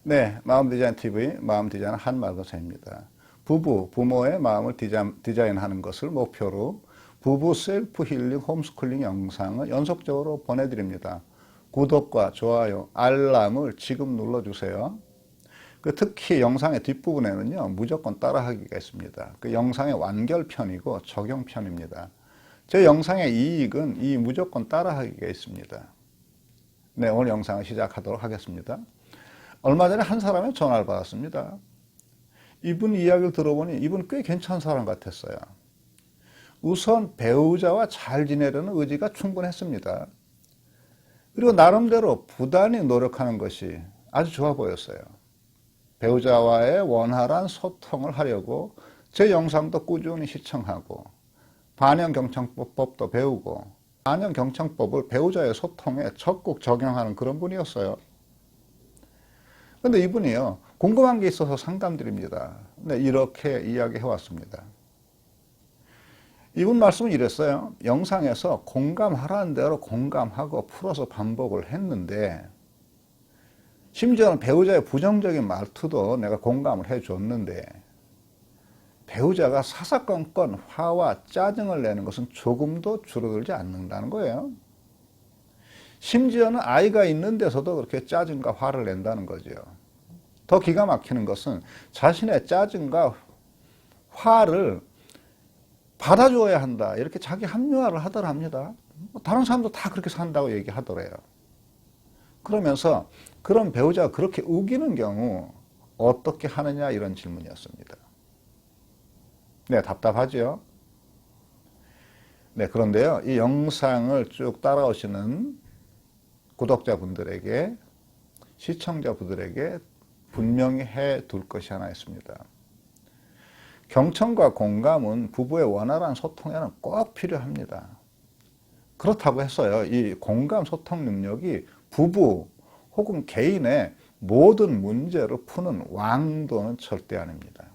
네, 마음디자인TV 마음디자인 한말거사입니다. 부모의 마음을 디자인하는 것을 목표로 부부 셀프 힐링 홈스쿨링 영상을 연속적으로 보내드립니다. 구독과 좋아요, 알람을 지금 눌러주세요. 특히 영상의 뒷부분에는요, 무조건 따라하기가 있습니다. 그 영상의 완결편이고 적용편입니다. 제 영상의 이익은 이 무조건 따라하기가 있습니다. 네, 오늘 영상을 시작하도록 하겠습니다. 얼마 전에 한 사람의 전화를 받았습니다. 이분 이야기를 들어보니 이분 꽤 괜찮은 사람 같았어요. 우선 배우자와 잘 지내려는 의지가 충분했습니다. 그리고 나름대로 부단히 노력하는 것이 아주 좋아 보였어요. 배우자와의 원활한 소통을 하려고 제 영상도 꾸준히 시청하고 반영경청법도 배우고 반영경청법을 배우자의 소통에 적극 적용하는 그런 분이었어요. 근데 이분이요, 궁금한 게 있어서 상담드립니다. 네, 이렇게 이야기해 왔습니다. 이분 말씀은 이랬어요. 영상에서 공감하라는 대로 공감하고 풀어서 반복을 했는데, 심지어는 배우자의 부정적인 말투도 내가 공감을 해 줬는데, 배우자가 사사건건 화와 짜증을 내는 것은 조금도 줄어들지 않는다는 거예요. 심지어는 아이가 있는 데서도 그렇게 짜증과 화를 낸다는 거죠. 더 기가 막히는 것은 자신의 짜증과 화를 받아줘야 한다, 이렇게 자기 합리화를 하더랍니다. 다른 사람도 다 그렇게 산다고 얘기하더래요. 그러면서 그런 배우자가 그렇게 우기는 경우 어떻게 하느냐, 이런 질문이었습니다. 네, 답답하죠? 네, 그런데요, 이 영상을 쭉 따라오시는 구독자분들에게, 시청자분들에게 분명히 해둘 것이 하나 있습니다. 경청과 공감은 부부의 원활한 소통에는 꼭 필요합니다. 그렇다고 해서요, 이 공감 소통 능력이 부부 혹은 개인의 모든 문제를 푸는 왕도는 절대 아닙니다.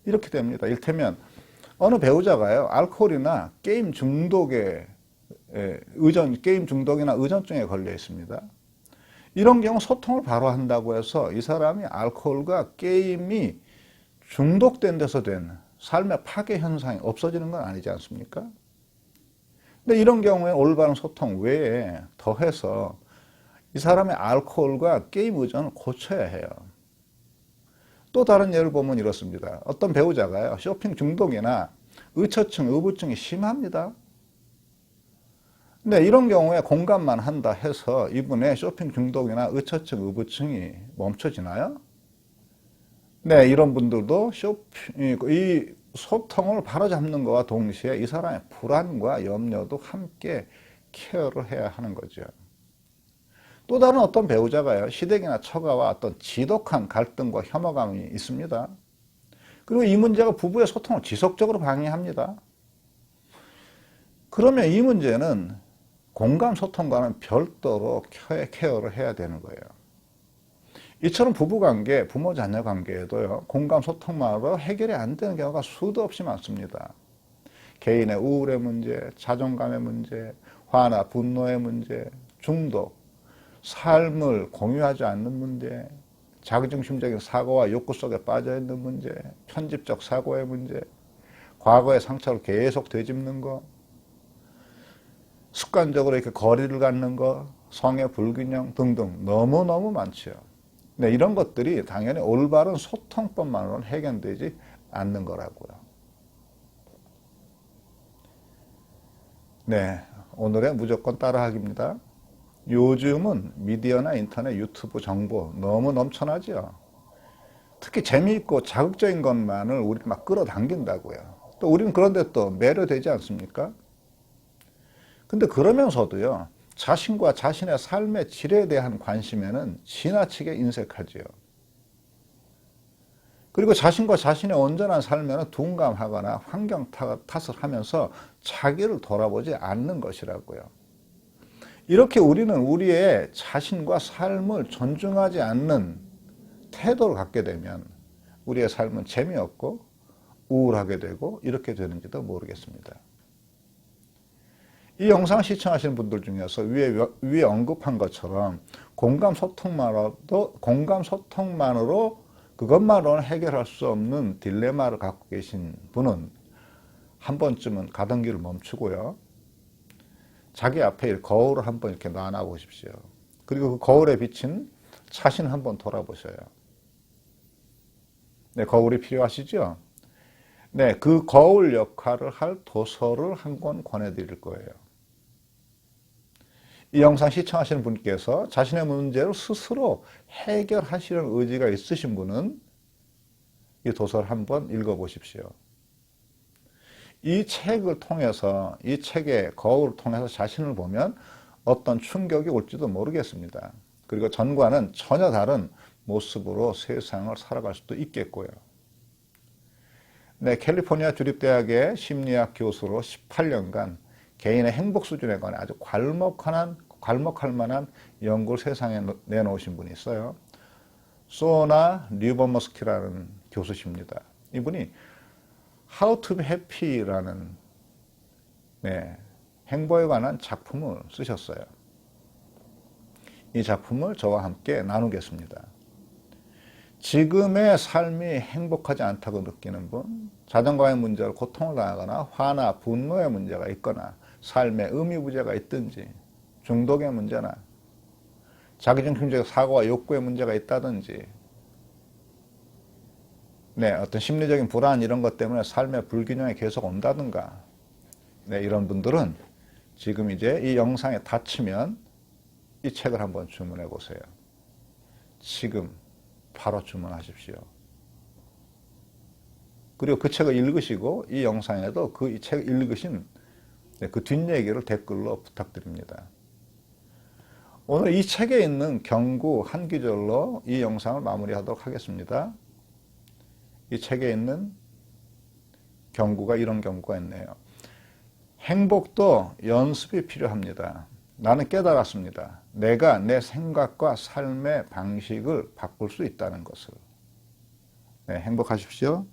이렇게 됩니다. 이를테면 어느 배우자가요, 알코올이나 게임 중독에 게임 중독이나 의존증에 걸려 있습니다. 이런 경우 소통을 바로 한다고 해서 이 사람이 알코올과 게임이 중독된 데서 된 삶의 파괴 현상이 없어지는 건 아니지 않습니까? 근데 이런 경우에 올바른 소통 외에 더해서 이 사람의 알코올과 게임 의존을 고쳐야 해요. 또 다른 예를 보면 이렇습니다. 어떤 배우자가요, 쇼핑 중독이나 의처증, 의부증이 심합니다. 근데 이런 경우에 공감만 한다 해서 이분의 쇼핑 중독이나 의처증, 의부증이 멈춰지나요? 네, 이런 분들도 이 소통을 바로잡는 것과 동시에 이 사람의 불안과 염려도 함께 케어를 해야 하는 거죠. 또 다른 어떤 배우자가요, 시댁이나 처가와 어떤 지독한 갈등과 혐오감이 있습니다. 그리고 이 문제가 부부의 소통을 지속적으로 방해합니다. 그러면 이 문제는 공감 소통과는 별도로 케어를 해야 되는 거예요. 이처럼 부부관계, 부모-자녀 관계에도요, 공감 소통만으로 해결이 안 되는 경우가 수도 없이 많습니다. 개인의 우울의 문제, 자존감의 문제, 화나 분노의 문제, 중독, 삶을 공유하지 않는 문제, 자기중심적인 사고와 욕구 속에 빠져있는 문제, 편집적 사고의 문제, 과거의 상처를 계속 되짚는 것, 습관적으로 이렇게 거리를 갖는 것, 성의 불균형 등등 너무너무 많죠. 네, 이런 것들이 당연히 올바른 소통법만으로는 해결되지 않는 거라고요. 네, 오늘의 무조건 따라하기입니다. 요즘은 미디어나 인터넷, 유튜브 정보 너무 넘쳐나죠. 특히 재미있고 자극적인 것만을 우리 막 끌어당긴다고요. 또 우리는 그런데 또 매료되지 않습니까? 근데 그러면서도요, 자신과 자신의 삶의 질에 대한 관심에는 지나치게 인색하지요. 그리고 자신과 자신의 온전한 삶에는 둔감하거나 환경 탓을 하면서 자기를 돌아보지 않는 것이라고요. 이렇게 우리는 우리의 자신과 삶을 존중하지 않는 태도를 갖게 되면 우리의 삶은 재미없고 우울하게 되고 이렇게 되는지도 모르겠습니다. 이 영상을 시청하시는 분들 중에서 위에 언급한 것처럼 공감 소통만으로 그것만으로는 해결할 수 없는 딜레마를 갖고 계신 분은 한 번쯤은 가던 길을 멈추고요. 자기 앞에 거울을 한번 이렇게 놔놔 보십시오. 그리고 그 거울에 비친 자신을 한번 돌아보셔요. 네, 거울이 필요하시죠? 네, 그 거울 역할을 할 도서를 한 권 권해드릴 거예요. 이 영상 시청하시는 분께서 자신의 문제를 스스로 해결하시려는 의지가 있으신 분은 이 도서를 한번 읽어보십시오. 이 책을 통해서, 이 책의 거울을 통해서 자신을 보면 어떤 충격이 올지도 모르겠습니다. 그리고 전과는 전혀 다른 모습으로 세상을 살아갈 수도 있겠고요. 네, 캘리포니아 주립대학의 심리학 교수로 18년간 개인의 행복 수준에 관해 아주 괄목할 만한 연구를 세상에 내놓으신 분이 있어요. 소나 류버머스키라는 교수십니다. 이분이 How to be Happy라는 행복에 관한 작품을 쓰셨어요. 이 작품을 저와 함께 나누겠습니다. 지금의 삶이 행복하지 않다고 느끼는 분, 자존감의 문제로 고통을 당하거나 화나 분노의 문제가 있거나 삶에 의미부재가 있든지 중독의 문제나 자기중심적 사고와 욕구의 문제가 있다든지 어떤 심리적인 불안 이런 것 때문에 삶의 불균형이 계속 온다든가 이런 분들은 지금 이제 이 영상에 닫히면 이 책을 한번 주문해 보세요. 지금 바로 주문하십시오. 그리고 그 책을 읽으시고 이 영상에도 그 책을 읽으신 그 뒷얘기를 댓글로 부탁드립니다. 오늘 이 책에 있는 경구 한 구절로 이 영상을 마무리하도록 하겠습니다. 이 책에 있는 경구가 이런 경구가 있네요. 행복도 연습이 필요합니다. 나는 깨달았습니다. 내가 내 생각과 삶의 방식을 바꿀 수 있다는 것을. 네, 행복하십시오.